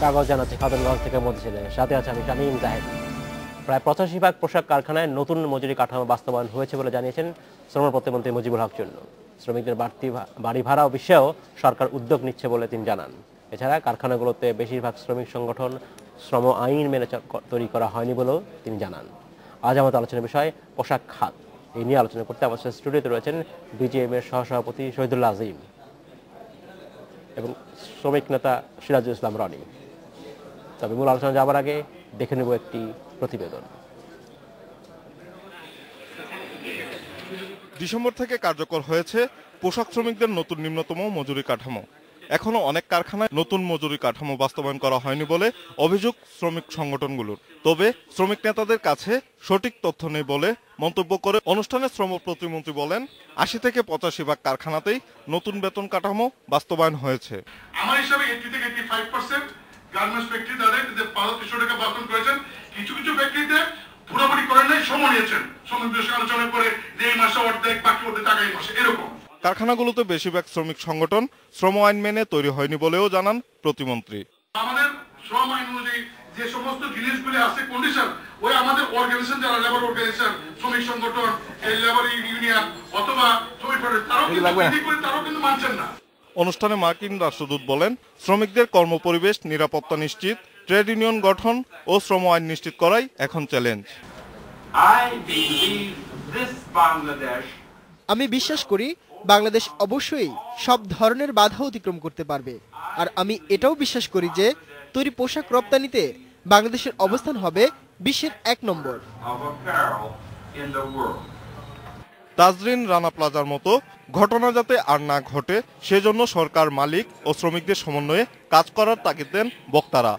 কাগজ জানাচ্ছে খাতুনগঞ্জ থেকে মতিঝিলের সাথে আছে আমি শামীম জাহেদ। প্রায় 85 ভাগ পোশাক কারখানায় নতুন মজুরি কাঠামো বাস্তবায়ন হয়েছে বলে জানিয়েছেন শ্রম প্রতিমন্ত্রী মুজিবুল হক চুন্নু। শ্রমিকদের বাড়তি বাড়ি ভাড়া বিষয়েও সরকার উদ্যোগ নিচ্ছে বলে তিনি জানান। এছাড়া কারখানাগুলোতে বেশিরভাগ শ্রমিক সংগঠন শ্রম আইন মেনে তৈরি করা হয়নি বলেও তিনি জানান। আজ আমাদের আলোচনার বিষয় পোশাক খাত। এই নিয়ে আলোচনা করতে আমাদের স্টুডিওতে রয়েছেন বিজিএম এর সহসভাপতি শহীদুল্লাহ আজিম এবং শ্রমিক নেতা সিরাজুল ইসলাম রনি। তবে মূল আলোচনা যাবার আগে দেখে নেব একটি প্রতিবেদন। ডিসেম্বর থেকে কার্যকর হয়েছে পোশাক শ্রমিকদের নতুন নিম্নতম মজুরি কাঠামো। এখনো অনেক কারখানায় নতুন মজুরি কাঠামো বাস্তবায়ন করা হয়নি বলে অভিযোগ শ্রমিক সংগঠনগুলোর। তবে শ্রমিক নেতাদের কাছে সঠিক তথ্য নেই বলে মন্তব্য করে অনুষ্ঠানে শ্রম প্রতিমন্ত্রী বলেন, 80 থেকে 85 ভাগ কারখানাতেই নতুন বেতন কাঠামো বাস্তবায়ন হয়েছে। আমার হিসাবে 80 থেকে 85% গার্মেন্টস ফ্যাক্টরি তাদের 1500 টাকা বেতন করেছেন। কিছু কিছু ফ্যাক্টরিতে পুরোপুরি করেন নাই, শ্রম নিয়েছেন। শ্রমিকদের সঙ্গে আলোচনা করে যে এই মাসে অর্ধেক বাকি অর্ধেক টাকা এই মাসে এরকম। কারখানাগুলোতে বেশিরভাগ শ্রমিক সংগঠন শ্রম আইন মেনে তৈরি হয়নি বলেও জানান প্রতিমন্ত্রী। আমাদের শ্রম আইন অনুযায়ী যে সমস্ত জিনিসগুলি আছে কন্ডিশন, ওই আমাদের অর্গানাইজেশন যারা লেবার অর্গানাইজেশন, শ্রমিক সংগঠন, এই লেবার ইউনিয়ন অথবা শ্রমিক তারাও কিন্তু মানছেন না। অনুষ্ঠানে মার্কিন রাষ্ট্রদূত বলেন, শ্রমিকদের কর্মপরিবেশ নিরাপত্তা নিশ্চিত, ট্রেড ইউনিয়ন গঠন ও শ্রম আইন নিশ্চিত করাই এখন চ্যালেঞ্জ। আমি বিশ্বাস করি বাংলাদেশ অবশ্যই সব ধরনের বাধা অতিক্রম করতে পারবে, আর আমি এটাও বিশ্বাস করি যে তৈরি পোশাক রপ্তানিতে বাংলাদেশের অবস্থান হবে বিশ্বের 1 নম্বর। তাজরিন রানা প্লাজার মতো ঘটনা যাতে আর না ঘটে সেজন্য সরকার, মালিক ও শ্রমিকদের সমন্বয়ে কাজ করার তাগিদ দেন বক্তারা।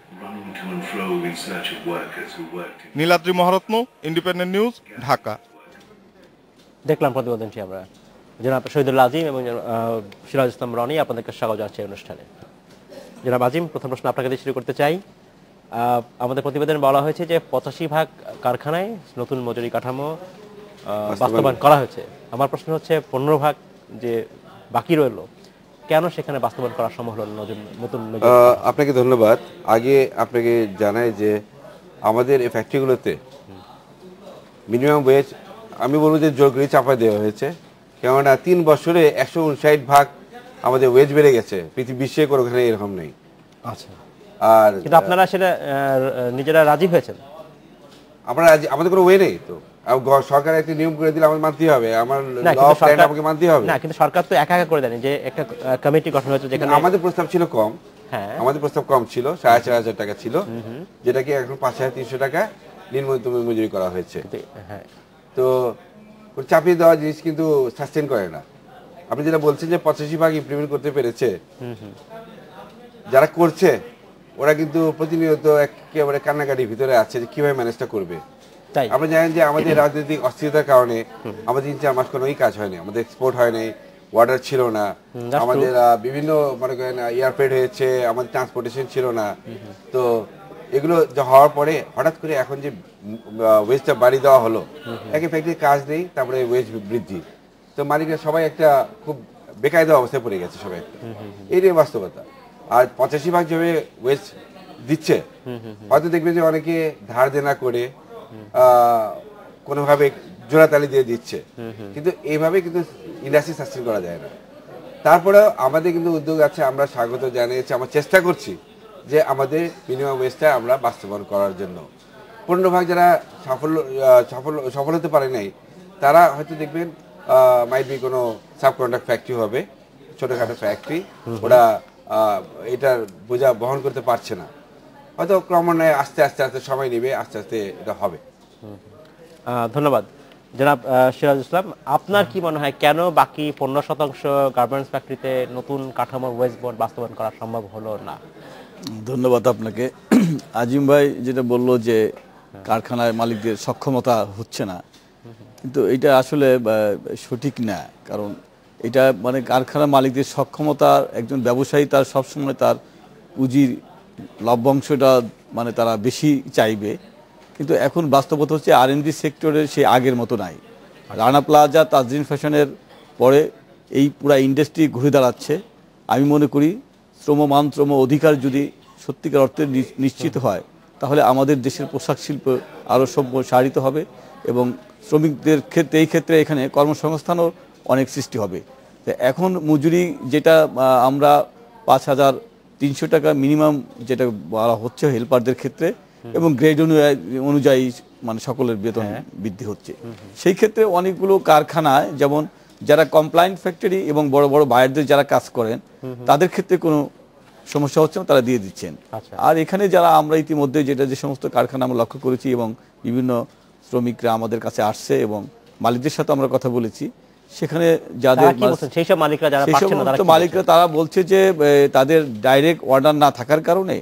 Niladri Maharatna, independent news, Dhaka. দেখলাম প্রতিবেদনটি আমরা। জনাব শহীদুল্লাহ আজিম এবং সিরাজ ইসলাম রনি আপনাদেরকে স্বাগত জানাচ্ছি অনুষ্ঠানে। জনাব আজিম, প্রথম প্রশ্ন আপনাকে দিয়ে শুরু করতে চাই। আমাদের প্রতিবেদনে বলা হয়েছে যে 85 ভাগ কারখানায় নতুন মজুরি কাঠামো বাস্তবায়ন করা হয়েছে। আমার প্রশ্ন হচ্ছে 15 ভাগ যে বাকি রইল, কেন সেখানে বাস্তবায়ন করা সম্ভব হলো নতুন? আপনাকে ধন্যবাদ। আগে আপনাকে জানাই যে আমাদের এই ফ্যাক্টরিগুলোতে মিনিমাম ওয়েজ আমি বলবো যে জোর করে চাপায় দেওয়া হয়েছে, কেননা 3 বছরে 159 ভাগ আমাদের ওয়েজ বেড়ে গেছে। পৃথিবী বিশ্বে কোনোখানে এরকম নেই। আচ্ছা, আর কিন্তু আপনারা সেটা নিজেরা রাজি হয়েছেন? আমরা আমাদের কোনো ওয়ে নেই তো। সরকার একটা নিয়ম করে দিলে আমাদের মানতেই হবে, আমার ল প্ল্যান আমাকে মানতেই হবে। না, কিন্তু সরকার তো একা একা করে দেয়নি, যে একটা কমিটি গঠন হয়েছে যেখানে আমাদের প্রস্তাব ছিল কম। হ্যাঁ, আমাদের প্রস্তাব কম ছিল, 4,500 টাকা ছিল, যেটাকে এখন 5,300 টাকা নিম্নতম মজুরি করা হয়েছে। হ্যাঁ, তো চাপিয়ে দেওয়া জিনিস কিন্তু সাস্টেন করে না। আপনি যেটা বলছেন যে 85 ভাগ ইমপ্লিমেন্ট করতে পেরেছে, যারা করছে ওরা কিন্তু প্রতিনিয়ত একেবারে কান্নাকাটির ভিতরে আছে যে কিভাবে ম্যানেজটা করবে। আমরা জানেন যে আমাদের রাজনৈতিক অস্থিরতার কারণে আমাদের 3-4 মাস কোনোই কাজ হয়নি, আমাদের এক্সপোর্ট হয়নি, ওয়াটার ছিল না, আমাদের বিভিন্ন মনে করেন এয়ারফ্রেট হয়েছে, আমাদের ট্রান্সপোর্টেশন ছিল না। তো এগুলো হওয়ার পরে হঠাৎ করে এখন যে ওয়েজটা বাড়ি দেওয়া হলো, একে ফ্যাক্টরির কাজ নেই, তারপরে ওয়েজ বৃদ্ধি, তো মালিকরা সবাই একটা খুব বেকায়দা অবস্থায় পড়ে গেছে সবাই। এইটাই বাস্তবতা। আর 85 ভাগ যেভাবে ওয়েজ দিচ্ছে, হয়তো দেখবে যে অনেকে ধার দেনা করে কোনোভাবে জোড়াতালি দিয়ে দিচ্ছে, কিন্তু এইভাবে কিন্তু ইন্ডাস্ট্রি সাস্টেন করা যায় না। তারপরেও আমাদের কিন্তু উদ্যোগ আছে, আমরা স্বাগত জানিয়েছি, আমরা চেষ্টা করছি যে আমাদের মিনিমাম ওয়েজটা আমরা বাস্তবায়ন করার জন্য। 15 ভাগ যারা সফল হতে পারে নাই, তারা হয়তো দেখবেন মাইট বি কোনো সাবকন্ট্রাক্ট ফ্যাক্টরি হবে, ছোটখাটো ফ্যাক্টরি, ওরা এটার বোঝা বহন করতে পারছে না, হয়তো ক্রমান্বয়ে আস্তে আস্তে সময় নেবে, আস্তে আস্তে এটা হবে। ধন্যবাদ জনাব সিরাজ ইসলাম। আপনার কি মনে হয় কেন বাকি 15% গার্মেন্টস ফ্যাক্টরিতে নতুন কাঠামোর ওয়েজ বোর্ড বাস্তবায়ন করা সম্ভব হলো না? ধন্যবাদ আপনাকে। আজিম ভাই যেটা বললো যে কারখানায় মালিকদের সক্ষমতা হচ্ছে না, কিন্তু এটা আসলে সঠিক না। কারণ এটা মানে কারখানা মালিকদের সক্ষমতা, একজন ব্যবসায়ী তার সবসময় তার পুঁজির লভ্যাংশটা মানে তারা বেশি চাইবে, কিন্তু এখন বাস্তবতা হচ্ছে R&D সেক্টরে সে আগের মতো নাই। রানা প্লাজা, তাজরিন ফ্যাশনের পরে এই পুরা ইন্ডাস্ট্রি ঘুরে দাঁড়াচ্ছে। আমি মনে করি শ্রম অধিকার যদি সত্যিকার অর্থে নিশ্চিত হয়, তাহলে আমাদের দেশের পোশাক শিল্প আরও সম্প্রসারিত হবে এবং শ্রমিকদের ক্ষেত্রে এই ক্ষেত্রে এখানে কর্মসংস্থানও অনেক সৃষ্টি হবে। তো এখন মজুরি যেটা আমরা 5,300 টাকা মিনিমাম যেটা বলা হচ্ছে হেল্পারদের ক্ষেত্রে, এবং গ্রেড অনুযায়ী মানে সকলের বেতন বৃদ্ধি হচ্ছে। সেই ক্ষেত্রে অনেকগুলো কারখানায় যেমন যারা কমপ্লায়েন্ট ফ্যাক্টরি এবং বড় বড় বায়ারদের যারা কাজ করেন তাদের ক্ষেত্রে কোনো সমস্যা হচ্ছে না, তারা দিয়ে দিচ্ছেন। আর এখানে যারা আমরা ইতিমধ্যে যে সমস্ত কারখানা আমরা লক্ষ্য করেছি এবং বিভিন্ন শ্রমিকরা আমাদের কাছে আসছে এবং মালিকদের সাথে আমরা কথা বলেছি, সেখানে যাদের সেই সব মালিকরা তারা বলছে যে তাদের ডাইরেক্ট অর্ডার না থাকার কারণে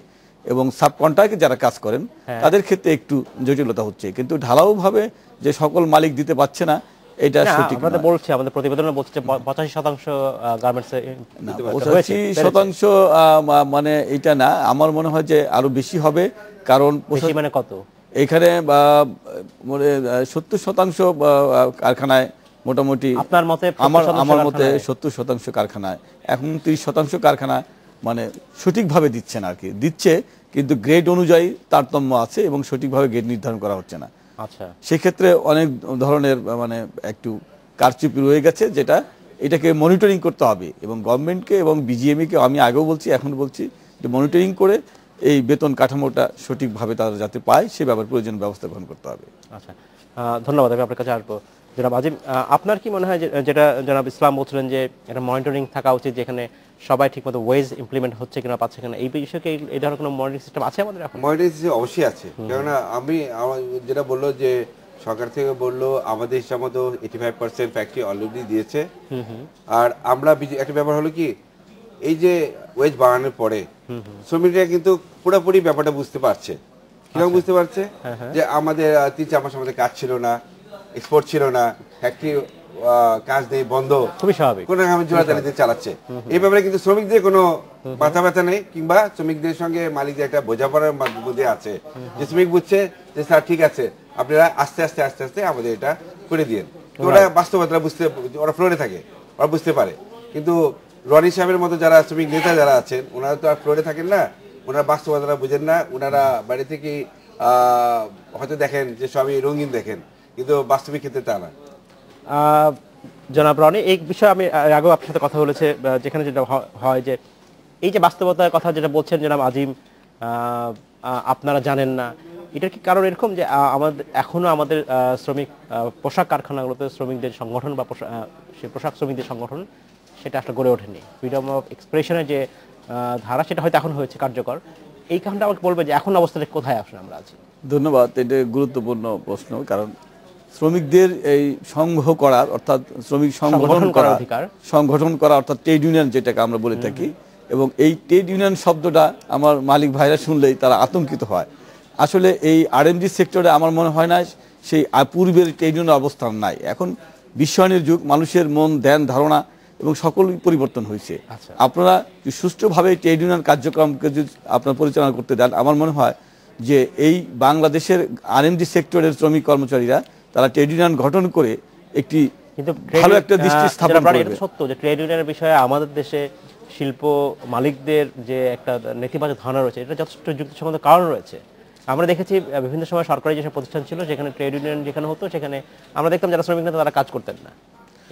এবং সাবকন্ট্রাক্টে যারা কাজ করেন তাদের ক্ষেত্রে একটু জটিলতা হচ্ছে, কিন্তু ঢালাওভাবে যে সকল মালিক দিতে পারছে না এটা সঠিক আমাদের বলছে, আমাদের প্রতিবেদনে বলছে 85% গার্মেন্টস 85% মানে এটা না, আমার মনে হয় যে আরো বেশি হবে। কারণ মানে কত এখানে 70% কারখানায় মোটামুটি আপনার মতে, আমার মতে 70% কারখানায়, এখন 30% কারখানা মানে সঠিকভাবে দিচ্ছে না আর কি, দিচ্ছে কিন্তু গ্রেড অনুযায়ী তারতম্য আছে এবং সঠিকভাবে গ্রেড নির্ধারণ করা হচ্ছে না। আচ্ছা, সেক্ষেত্রে অনেক ধরনের মানে একটু কারচুপি রয়ে গেছে, যেটা এটাকে মনিটরিং করতে হবে এবং গভর্নমেন্টকে এবং বিজিএমইকে আমি আগেও বলছি এখন বলছি যে মনিটরিং করে এই বেতন কাঠামোটা সঠিকভাবে তারা যাতে পায় সে ব্যাপারে প্রয়োজনীয় ব্যবস্থা গ্রহণ করতে হবে। আচ্ছা, ধন্যবাদ। আমি আপনার কাছে আসবো। জনাব আজিম, আপনার কি মনে হয় যেটা জনাব ইসলাম বলছিলেন যে একটা মনিটরিং থাকা উচিত, যেখানে সবাই ঠিকমতো ওয়েজ ইমপ্লিমেন্ট হচ্ছে কিনা পাচ্ছে কিনা, এই বিষয়ে এই ধরনের কোনো মনিটরিং সিস্টেম আছে আমাদের এখন? মনিটরিং সিস্টেম অবশ্যই আছে, কেননা আমার যেটা বললো যে সরকার থেকে বললো আমাদের হিসাব মতো 85% ফ্যাক্টরি অলরেডি দিয়েছে। আর আমরা একটা ব্যাপার হলো কি, এই যে ওয়েজ বাড়ানোর পরে শ্রমিকরা কিন্তু পুরোপুরি ব্যাপারটা বুঝতে পারছে। কিরকম বুঝতে পারছে? যে আমাদের 3-4 মাস আমাদের কাজ ছিল না, এক্সপোর্ট ছিল না, ফ্যাক্টরি কাজ নেই, বন্ধ, খুবই স্বাভাবিক, কোনো জোড়াতালিতে চালাচ্ছে। এই ব্যাপারে কিন্তু শ্রমিকদের কোনো মাথা ব্যথা নেই, কিংবা শ্রমিকদের সঙ্গে মালিকদের একটা বোঝাপড়ার মধ্যে আছে যে শ্রমিক বুঝছে যে স্যার ঠিক আছে, আপনারা আস্তে আস্তে আস্তে আস্তে আমাদের এটা করে দিন। ওরা বাস্তবতা বুঝতে, ওরা ফ্লোরে থাকে, ওরা বুঝতে পারে। কিন্তু রনি সাহেবের মতো যারা শ্রমিক নেতা যারা আছেন, ওনারা তো আর ফ্লোরে থাকেন না, ওনারা বাস্তবতা বুঝেন না। ওনারা বাইরে থেকে হয়তো দেখেন যে সবই রঙিন দেখেন, কিন্তু বাস্তবিক ক্ষেত্রে তা না। জনাব রনি, এই বিষয়ে আমি আগেও আপনার সাথে কথা বলেছে, যেখানে যেটা হয় যে এই যে বাস্তবতার কথা যেটা বলছেন জনাব আজিম, আপনারা জানেন না, এটার কি কারণ এরকম যে এখনো আমাদের শ্রমিক পোশাক কারখানাগুলোতে শ্রমিকদের সংগঠন বা সেই পোশাক শ্রমিকদের সংগঠন সেটা আসলে গড়ে ওঠেনি, ফ্রিডম অফ এক্সপ্রেশনের যে ধারা সেটা হয়তো এখন হয়েছে কার্যকর। এই কারণটা আমাকে বলবে যে এখন অবস্থাটা কোথায় আসলে আমরা আছি? ধন্যবাদ, এটা গুরুত্বপূর্ণ প্রশ্ন। কারণ শ্রমিকদের এই সংঘ করার অর্থাৎ শ্রমিক সংগঠন করা অর্থাৎ ট্রেড ইউনিয়ন যেটাকে আমরা বলে থাকি, এবং এই ট্রেড ইউনিয়ন শব্দটা আমার মালিক ভাইরা শুনলেই তারা আতঙ্কিত হয়। আসলে এই আরএমজি সেক্টরে আমার মনে হয় না সেই পূর্বের ট্রেড ইউনিয়নের অবস্থান নাই। এখন বিশ্বায়নের যুগ, মানুষের মন ধ্যান ধারণা এবং সকলই পরিবর্তন হয়েছে। আপনারা সুষ্ঠুভাবে ট্রেড ইউনিয়ন কার্যক্রমকে যদি আপনারা পরিচালনা করতে দেন, আমার মনে হয় যে এই বাংলাদেশের আরএমজি সেক্টরের শ্রমিক কর্মচারীরা তারা ট্রেড ইউনিয়ন গঠন করে একটি ভালো একটা দৃষ্টি স্থাপন করবে। সত্য যে ট্রেড ইউনিয়নের বিষয়ে আমাদের দেশে শিল্প মালিকদের যে একটা নেতিবাচক ধারণা রয়েছে, এটা যথেষ্ট যুক্তিসঙ্গত কারণ রয়েছে। আমরা দেখেছি বিভিন্ন সময় সরকারি যেসব প্রতিষ্ঠান ছিল সেখানে ট্রেড ইউনিয়ন যেখানে হতো, সেখানে আমরা দেখতাম যারা শ্রমিক নেতা তারা কাজ করতেন না,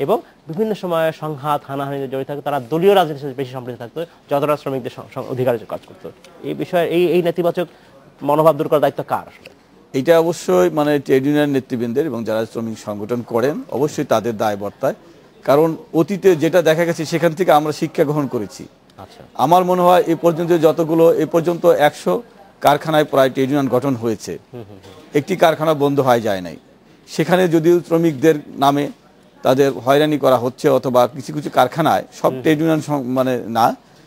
এবং বিভিন্ন সময় সংঘাত হানাহানিতে জড়িত থাকতো, তারা দলীয় রাজনীতির সাথে বেশি সম্পৃক্ত থাকতো যতটা শ্রমিকদের অধিকারের কাজ করতো। এই বিষয়ে এই নেতিবাচক মনোভাব দূর করার দায়িত্ব কার আসলে? এটা অবশ্যই মানে ট্রেড ইউনিয়ন নেতৃবৃন্দের এবং যারা শ্রমিক সংগঠন করেন অবশ্যই তাদের দায় বর্তায়। কারণ অতীতে যেটা দেখা গেছে সেখান থেকে আমরা শিক্ষা গ্রহণ করেছি। আমার মনে হয় এই পর্যন্ত 100 কারখানায় প্রায় ট্রেড ইউনিয়ন গঠন হয়েছে, একটি কারখানা বন্ধ হয়ে যায় নাই। সেখানে যদিও শ্রমিকদের নামে তাদের হয়রানি করা হচ্ছে, অথবা কিছু কিছু কারখানায়, সব ট্রেড ইউনিয়ন মানে না,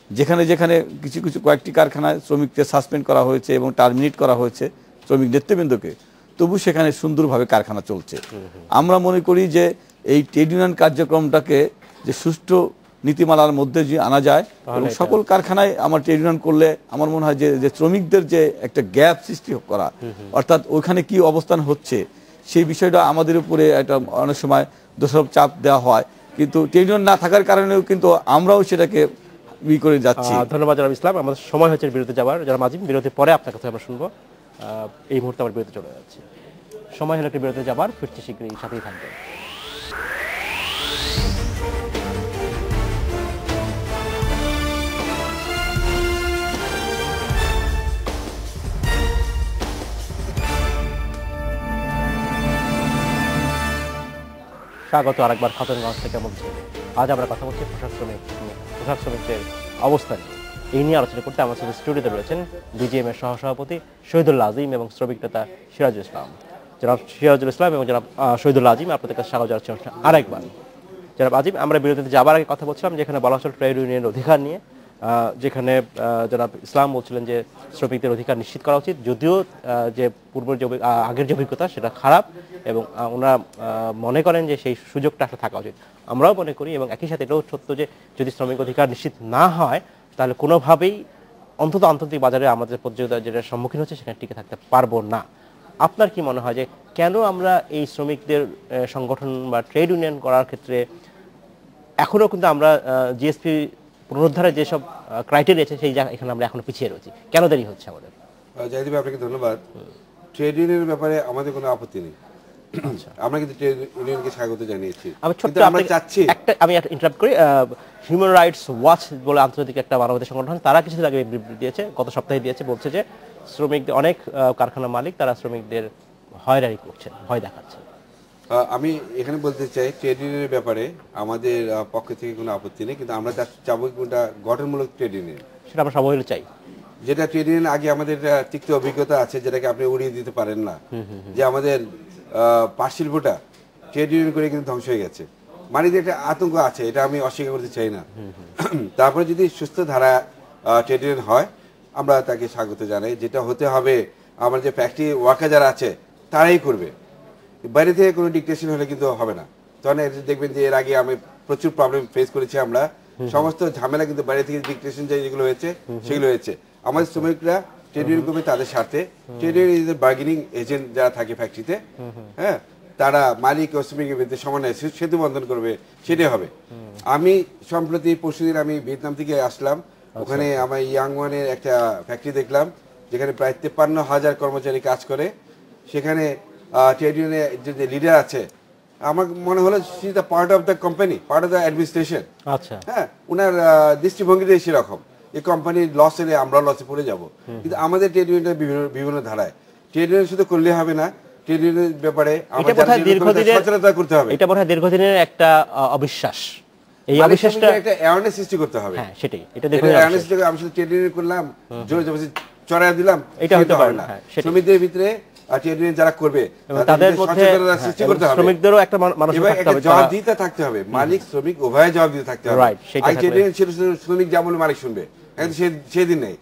যেখানে যেখানে কিছু কিছু কয়েকটি কারখানায় শ্রমিকদের সাসপেন্ড করা হয়েছে এবং টার্মিনেট করা হয়েছে শ্রমিক নেতৃবৃন্দকে, তবু সেখানে সুন্দরভাবে কারখানা চলছে। আমরা মনে করি যে এই ট্রেড ইউনিয়ন কার্যক্রমটাকে যে সুষ্ঠু নীতিমালার মধ্যে যে আনা যায় এবং সকল কারখানায় আমার ট্রেড ইউনিয়ন করলে আমার মনে হয় যে শ্রমিকদের যে একটা গ্যাপ সৃষ্টি করা, অর্থাৎ ওইখানে কি অবস্থান হচ্ছে সেই বিষয়টা আমাদের উপরে একটা অনেক সময় দোষারোপ চাপ দেওয়া হয়, কিন্তু ট্রেড ইউনিয়ন না থাকার কারণেও কিন্তু আমরাও সেটাকে করে যাচ্ছি। ধন্যবাদ জনাব ইসলাম। আমাদের সময় হচ্ছে বিরতি যাওয়ার। জনাব আজিম, বিরতির পরে আপনার কথা আমরা শুনবো। এই মুহূর্তে আমার বিরতি চলে যাচ্ছে। সময় হলো একটি বিরতি যাবার, ফিরছি শীঘ্রই, সাথেই থাকবেন। স্বাগত আরেকবার খাতুনগঞ্জ থেকে বলছি। আজ আমরা কথা বলছি পোশাক শ্রমিকদের অবস্থা নিয়ে। এই নিয়ে আলোচনা করতে আমার সাথে স্টুডিওতে রয়েছেন বিজিএম এর সহসভাপতি শহীদুল্লাহ আজিম এবং শ্রমিক নেতা সিরাজুল ইসলাম। জনাব সিরাজুল ইসলাম এবং জনাব শহীদুল্লাহ আজিম, আপনাদের কাছে স্বাগত জানাচ্ছি আরেকবার। জনাব আজিম, আমরা বিরতিতে যাবার আগে কথা বলছিলাম যেখানে বলা হচ্ছিল ট্রেড ইউনিয়নের অধিকার নিয়ে, যেখানে জনাব ইসলাম বলছিলেন যে শ্রমিকদের অধিকার নিশ্চিত করা উচিত, যদিও যে পূর্বের যে আগের যে অভিজ্ঞতা সেটা খারাপ এবং ওনারা মনে করেন যে সেই সুযোগটা আসলে থাকা উচিত। আমরাও মনে করি এবং একই সাথে এটাও সত্য যে যদি শ্রমিক অধিকার নিশ্চিত না হয় তাহলে কোনোভাবেই অন্তত আন্তর্জাতিক বাজারে আমাদের প্রতিযোগিতা যেটা সম্মুখীন হচ্ছে সেখানে টিকে থাকতে পারবো না। আপনার কি মনে হয় যে কেন আমরা এই শ্রমিকদের সংগঠন বা ট্রেড ইউনিয়ন করার ক্ষেত্রে এখনও কিন্তু আমরা জিএসপি পুনরুদ্ধারের যেসব ক্রাইটেরিয়া আছে সেই জায়গা এখানে আমরা এখনো পিছিয়ে রয়েছি, কেন দেরি হচ্ছে আমাদের? জাহিদ ভাই, আপনাকে ধন্যবাদ। ট্রেড ইউনিয়নের ব্যাপারে আমাদের কোনো আপত্তি নেই, আমরা কিন্তু ট্রেড ইউনিয়নকে স্বাগত জানিয়েছি। আমরা চাচ্ছি আমি ইন্টারাপ্ট করি, হিউম্যান রাইটস ওয়াচ বলে আন্তর্জাতিক একটা মানবাধিকার সংগঠন, তারা কিছুদিন আগে বিবৃতি দিয়েছে, গত সপ্তাহে দিয়েছে, বলছে যে শ্রমিকদের অনেক কারখানা মালিক তারা শ্রমিকদের হয়রানি করছেন, ভয় দেখাচ্ছে। আমি এখানে বলতে চাই ট্রেড ইউনিয়নের ব্যাপারে আমাদের পক্ষ থেকে কোনো আপত্তি নেই, কিন্তু আমরা চাবো কোনটা গঠনমূলক ট্রেড ইউনিয়ন, সেটা আমরা সবাই চাই। যেটা ট্রেড ইউনিয়ন আগে আমাদের তিক্ত অভিজ্ঞতা আছে, যেটাকে আপনি উড়িয়ে দিতে পারেন না, যে আমাদের পাট শিল্পটা ট্রেড ইউনিয়ন করে কিন্তু ধ্বংস হয়ে গেছে। মালিকদের একটা আতঙ্ক আছে, এটা আমি অস্বীকার করতে চাই না। তারপরে যদি সুস্থ ধারা ট্রেড ইউনিয়ন হয় আমরা তাকে স্বাগত জানাই। যেটা হতে হবে আমার যে ফ্যাক্টরি ওয়ার্কার যারা আছে তারাই করবে, বাইরে থেকে কোনো ডিকটেশন হলে কিন্তু হবে না। তখন দেখবেন যে এর আগে আমি প্রচুর প্রবলেম ফেস করেছি, আমরা সমস্ত ঝামেলা কিন্তু বাইরে থেকে ডিকটেশন যেগুলো হয়েছে সেগুলো হয়েছে। আমাদের শ্রমিকরা ট্রেড ইউনিয়ন করবে তাদের স্বার্থে, ট্রেড ইউনিয়ন বার্গেনিং এজেন্ট যারা থাকে ফ্যাক্টরিতে, হ্যাঁ, তারা মালিক ও শ্রমিকের বিরুদ্ধে সমন্বয় সেতু বন্ধন করবে, সেটাই হবে। আমি সম্প্রতি পরশুদিন আমি ভিয়েতনাম থেকে আসলাম, ওখানে আমার ইয়াংওয়ানের একটা ফ্যাক্টরি দেখলাম যেখানে প্রায় 53,000 কর্মচারী কাজ করে। সেখানে ট্রেড ইউনিয়নের যে লিডার আছে আমার মনে হলো she is the part of the company, part of the administration. আচ্ছা, হ্যাঁ, ওনার দৃষ্টিভঙ্গিটাই সেরকম, এই কোম্পানির লস এলে আমরা লসে পড়ে যাব। কিন্তু আমাদের ট্রেড ইউনিয়নের বিভিন্ন ধারায় ট্রেড ইউনিয়ন শুধু করলে হবে না, ট্রেড ইউনিয়নের ব্যাপারে সচেতনতা করতে হবে। এটা বোধহয় দীর্ঘদিনের একটা অবিশ্বাস, এই অবিশ্বাসটা একটা অ্যাওয়ারনেস সৃষ্টি করতে হবে। হ্যাঁ, সেটাই, এটা অ্যাওয়ারনেস থেকে আমি শুধু ট্রেড ইউনিয়ন করলাম, জোরে জবরদস্তি চড়াই দিলাম, এটা হতে পারে না। শ্রমিকদের ভিতরে ট্রেড ইউনিয়ন যারা করবে তাদের মধ্যে সৃষ্টি করতে হবে, শ্রমিকদেরও একটা মানসিক থাকতে হবে, জবাবদিহিতা থাকতে হবে, মালিক শ্রমিক উভয় জবাবদিহি থাকতে হবে। আর ট্রেড ইউনিয়ন শ্রমিক যা বলে মালিক শুনবে, সেদিন নেই।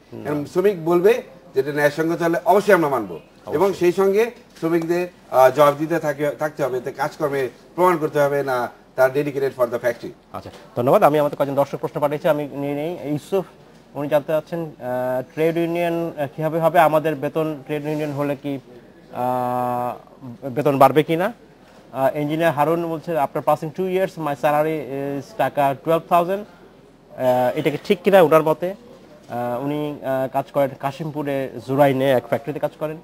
শ্রমিক বলবে যেটা ন্যায়সঙ্গত হলে অবশ্যই আমরা মানবো, এবং সেই সঙ্গে শ্রমিকদের জবাবদিহিতা থাকতে হবে, কাজকর্মে প্রমাণ করতে হবে না তার ডেডিকেটেড ফর দ্য ফ্যাক্টরি। আচ্ছা, ধন্যবাদ। আমি আমাদের কয়েকজন দর্শক প্রশ্ন পাঠিয়েছি, আমি নিয়ে নেই। ইউসুফ, উনি জানতে চাচ্ছেন ট্রেড ইউনিয়ন কিভাবে হবে, আমাদের বেতন ট্রেড ইউনিয়ন হলে কি বেতন বাড়বে কিনা? ইঞ্জিনিয়ার হারুন বলছে after passing 2 years my salary is টাকা 12,000, এটা কি ঠিক কিনা ওনার মতে? উনি কাজ করেন কাশিমপুরে জুরাইনে এক ফ্যাক্টরিতে কাজ করেন।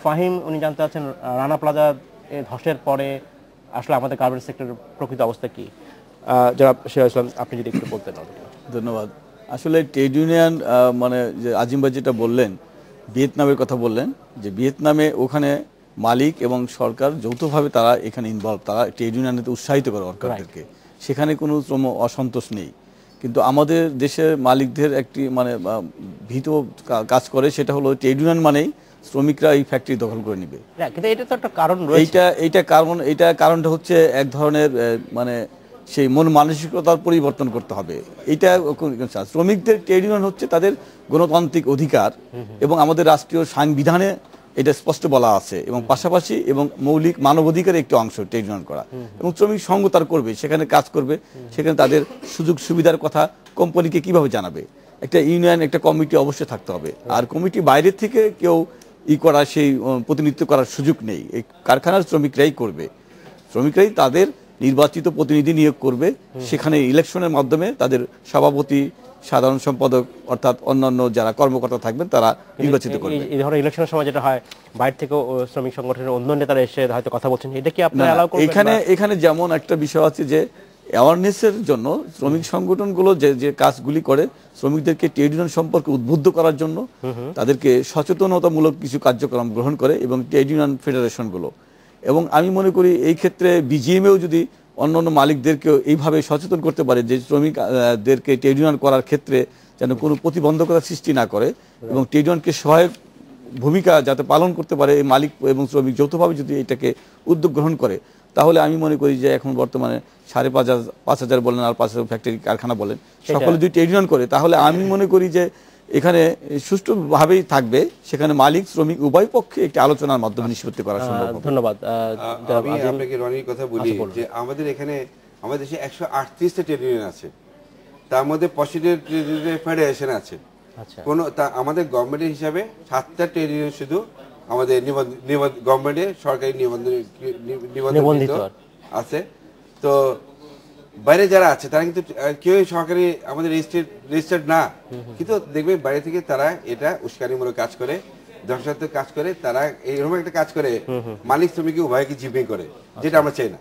ফাহিম, উনি জানতে চাচ্ছেন রানা প্লাজা ধসের পরে আসলে আমাদের গার্মেন্টস সেক্টরের প্রকৃত অবস্থা কি? জনাব সিরাজুল ইসলাম, আপনি যদি একটু বলতেন। ধন্যবাদ। আসলে ট্রেড ইউনিয়ন মানে যে আজিম ভাই যেটা বললেন, ভিয়েতনামের কথা বললেন, যে ভিয়েতনামে ওখানে মালিক এবং সরকার যৌথভাবে তারা এখানে ইনভলভ, তারা ট্রেড ইউনিয়নে উৎসাহিত করে ওয়ার্কারদেরকে, সেখানে কোনো শ্রম অসন্তোষ নেই। কিন্তু আমাদের দেশের মালিকদের একটি মানে ভীত কাজ করে, সেটা হলো ট্রেড ইউনিয়ন মানেই শ্রমিকরা এই ফ্যাক্টরি দখল করে নিবে। কিন্তু এটা তো একটা কারণ রয়েছে, এইটা কারণটা হচ্ছে এক ধরনের মানে সেই মন মানসিকতার পরিবর্তন করতে হবে। এটা শ্রমিকদের ট্রেড ইউনিয়ন হচ্ছে তাদের গণতান্ত্রিক অধিকার, এবং আমাদের রাষ্ট্রীয় সংবিধানে এটা স্পষ্ট বলা আছে, এবং পাশাপাশি এবং মৌলিক মানবাধিকারের একটি অংশ ট্রেড ইউনিয়ন করা, এবং শ্রমিক সংঘ তার করবে, সেখানে কাজ করবে, সেখানে তাদের সুযোগ সুবিধার কথা কোম্পানিকে কিভাবে জানাবে। একটা ইউনিয়ন, একটা কমিটি অবশ্যই থাকতে হবে, আর কমিটি বাইরের থেকে কেউ সেই প্রতিনিধিত্ব করার সুযোগ নেই, এই কারখানার শ্রমিকরাই করবে। শ্রমিকরাই তাদের নির্বাচিত প্রতিনিধি নিয়োগ করবে, সেখানে ইলেকশনের মাধ্যমে তাদের সভাপতি, সাধারণ সম্পাদক অর্থাৎ অন্যান্য যারা কর্মকর্তা থাকবেন তারা নির্বাচিত করবে। এই ধরনের ইলেকশনের সময় যেটা হয় বাইরে থেকে শ্রমিক সংগঠনের অন্য নেতারা এসে হয়তো কথা বলছেন, এটা কি আপনারা অ্যালাউ করবেন? এখানে যেমন একটা বিষয় আছে যে অ্যাওয়ারনেসের জন্য শ্রমিক সংগঠনগুলো যে কাজগুলি করে, শ্রমিকদেরকে ট্রেড ইউনিয়ন সম্পর্কে উদ্বুদ্ধ করার জন্য তাদেরকে সচেতনতামূলক কিছু কার্যক্রম গ্রহণ করে এবং ট্রেড ইউনিয়ন ফেডারেশনগুলো। এবং আমি মনে করি এই ক্ষেত্রে বিজিএমএও যদি অন্যান্য মালিকদেরকেও এইভাবে সচেতন করতে পারে যে শ্রমিকদেরকে ট্রেড ইউনিয়ন করার ক্ষেত্রে যেন কোনো প্রতিবন্ধকতা সৃষ্টি না করে এবং ট্রেড ইউনিয়নকে সহায়ক ভূমিকা যাতে পালন করতে পারে, এই মালিক এবং শ্রমিক যৌথভাবে যদি এটাকে উদ্যোগ গ্রহণ করে, তাহলে আমি মনে করি যে এখন বর্তমানে 5,500 বলেন আর 5,000 ফ্যাক্টরি কারখানা বলেন, সকলে যদি ট্রেড ইউনিয়ন করে তাহলে আমি মনে করি যে এখানে সুষ্ঠুভাবেই থাকবে, সেখানে মালিক শ্রমিক উভয় পক্ষে একটি আলোচনার মাধ্যমে নিষ্পত্তি করা সম্ভব। ধন্যবাদ। আমি আপনাকে রনির কথা বলি যে আমাদের এখানে আমাদের দেশে 138টা ট্রেড ইউনিয়ন আছে, তার মধ্যে 85টা ট্রেড ইউনিয়ন ফেডারেশন আছে। কোন আমাদের গভর্নমেন্টের হিসাবে 7টা ট্রেড ইউনিয়ন শুধু আমাদের গভর্নমেন্টের সরকারি নিবন্ধিত আছে। তো বাইরে যারা আছে তারা কিন্তু কেউ সরকারি আমাদের রেজিস্টার্ড না, কিন্তু দেখবে বাইরে থেকে তারা এটা উস্কানিমূলক কাজ করে, ধ্বংসাত্মক কাজ করে, তারা এরকম একটা কাজ করে মালিক শ্রমিক উভয়কে জিম্মি করে, যেটা আমরা চাই না।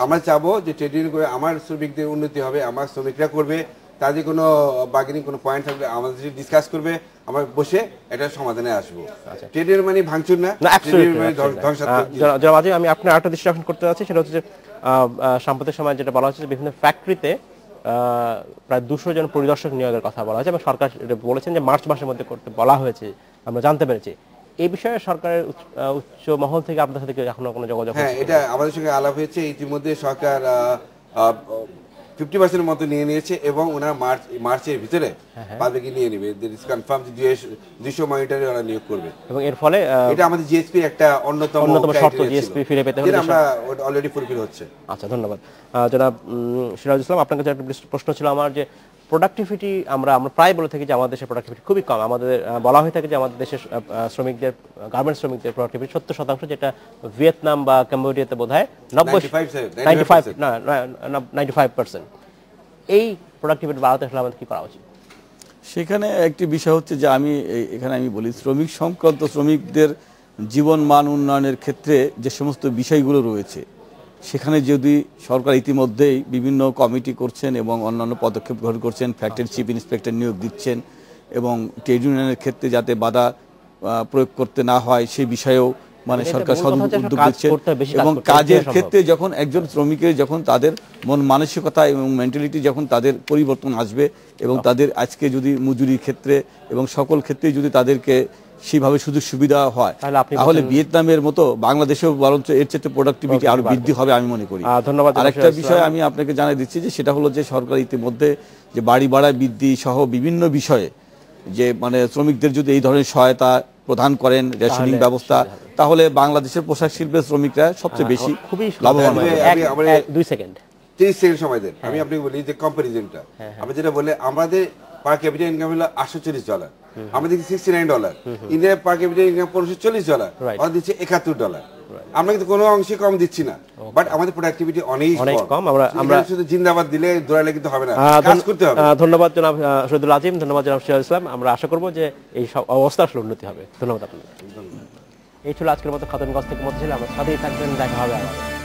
আমরা চাবো যে ট্রেড ইউনিয়ন করে আমার শ্রমিকদের উন্নতি হবে, আমার শ্রমিকরা করবে, তাদের কোনো বার্গেনিং কোনো পয়েন্ট থাকলে আমাদের সাথে ডিসকাস করবে, আমরা বসে এটা সমাধানে আসবো। ট্রেড ইউনিয়ন মানে ভাঙচুর না, ধ্বংসাত্মক। আমি আপনার আরেকটা দৃষ্টি আকর্ষণ করতে চাচ্ছি, সেটা হচ্ছে যে সাম্প্রতিক সময় যেটা বলা হচ্ছে বিভিন্ন ফ্যাক্টরিতে প্রায় 200 জন পরিদর্শক নিয়োগের কথা বলা হয়েছে এবং সরকার বলেছেন যে মার্চ মাসের মধ্যে করতে বলা হয়েছে, আমরা জানতে পেরেছি। এই বিষয়ে সরকারের উচ্চ মহল থেকে আপনাদের সাথে এখনো কোনো যোগাযোগ? হ্যাঁ, এটা আমাদের সঙ্গে আলাপ হয়েছে। ইতিমধ্যে সরকার 50% মতো নিয়ে নিয়েছে এবং ওনারা মার্চের ভিতরে বাদবাকি নিয়ে নেবে। কনফার্ম 200 মনিটরে ওরা নিয়োগ করবে এবং এর ফলে এটা আমাদের জিএসপি একটা অন্যতম শর্ত, জিএসপি ফিরে পেতে হলে আমরা অলরেডি ফুলফিল হচ্ছে। আচ্ছা, ধন্যবাদ জনাব সিরাজুল ইসলাম। আপনার কাছে একটা প্রশ্ন ছিল আমার, যে প্রোডাক্টিভিটি আমরা প্রায় বলে থাকি যে আমাদের দেশের প্রোডাক্টিভিটি খুবই কম। আমাদের বলা হয়ে থাকে যে আমাদের দেশের শ্রমিকদের, গার্মেন্টস শ্রমিকদের প্রোডাক্টিভিটি 70% যেটা ভিয়েতনাম বা কম্বোডিয়াতে বোধহয় 95%। এই প্রোডাক্টিভিটি বাড়াতে হলে আমাদের কি করা উচিত? সেখানে একটি বিষয় হচ্ছে যে আমি বলি শ্রমিক সংক্রান্ত শ্রমিকদের জীবন মান উন্নয়নের ক্ষেত্রে যে সমস্ত বিষয়গুলো রয়েছে, সেখানে যদি সরকার ইতিমধ্যেই বিভিন্ন কমিটি করছেন এবং অন্যান্য পদক্ষেপ গ্রহণ করছেন, ফ্যাক্টরি চিফ ইন্সপেক্টর নিয়োগ দিচ্ছেন এবং ট্রেড ইউনিয়নের ক্ষেত্রে যাতে বাধা প্রয়োগ করতে না হয় সেই বিষয়েও মানে সরকার উদ্যোগ দিচ্ছে এবং কাজের ক্ষেত্রে যখন একজন শ্রমিকের যখন তাদের মন মানসিকতা এবং মেন্টালিটি যখন তাদের পরিবর্তন আসবে এবং তাদের আজকে যদি মজুরির ক্ষেত্রে এবং সকল ক্ষেত্রে যদি তাদেরকে সেভাবে সুযোগ সুবিধা হয়, তাহলে ভিয়েতনামের মতো বাংলাদেশেও বরঞ্চ এর চেয়ে প্রোডাক্টিভিটি আরো বৃদ্ধি হবে আমি মনে করি। ধন্যবাদ। আরেকটা বিষয় আমি আপনাকে জানিয়ে দিচ্ছি যে সেটা হলো যে সরকার ইতিমধ্যে যে বাড়ি ভাড়া বৃদ্ধি সহ বিভিন্ন বিষয়ে যে মানে শ্রমিকদের যদি এই ধরনের সহায়তা প্রদান করেন, রেশনিং ব্যবস্থা, তাহলে বাংলাদেশের পোশাক শিল্পের শ্রমিকরা সবচেয়ে বেশি লাভবান হবে। 2 সেকেন্ড 30 সেকেন্ড সময় দেন, আমি আপনাকে বলি যে কম্পারিজনটা আমি যেটা বলে, আমাদের পার ক্যাপিটাল ইনকাম হলো $840, আমাদের $69, ইন্ডিয়ার পার ক্যাপিটাল ইনকাম $440, ওরা দিচ্ছে $71। আমরা কিন্তু কোনো অংশে কম দিচ্ছি না, বাট আমাদের প্রোডাক্টিভিটি অনেক কম। আমরা শুধু জিন্দাবাদ দিলে দৌড়ালে কিন্তু হবে না, কাজ করতে হবে। ধন্যবাদ জনাব শহীদুল আজিম, ধন্যবাদ জনাব সিরাজুল ইসলাম। আমরা আশা করব যে এই সব অবস্থা আসলে উন্নতি হবে। ধন্যবাদ আপনাদের। এই ছিল আজকের মতো খাতুনগঞ্জ থেকে মধ্যে ছিল, আমরা সাথেই থাকবেন, দেখা হবে আবার।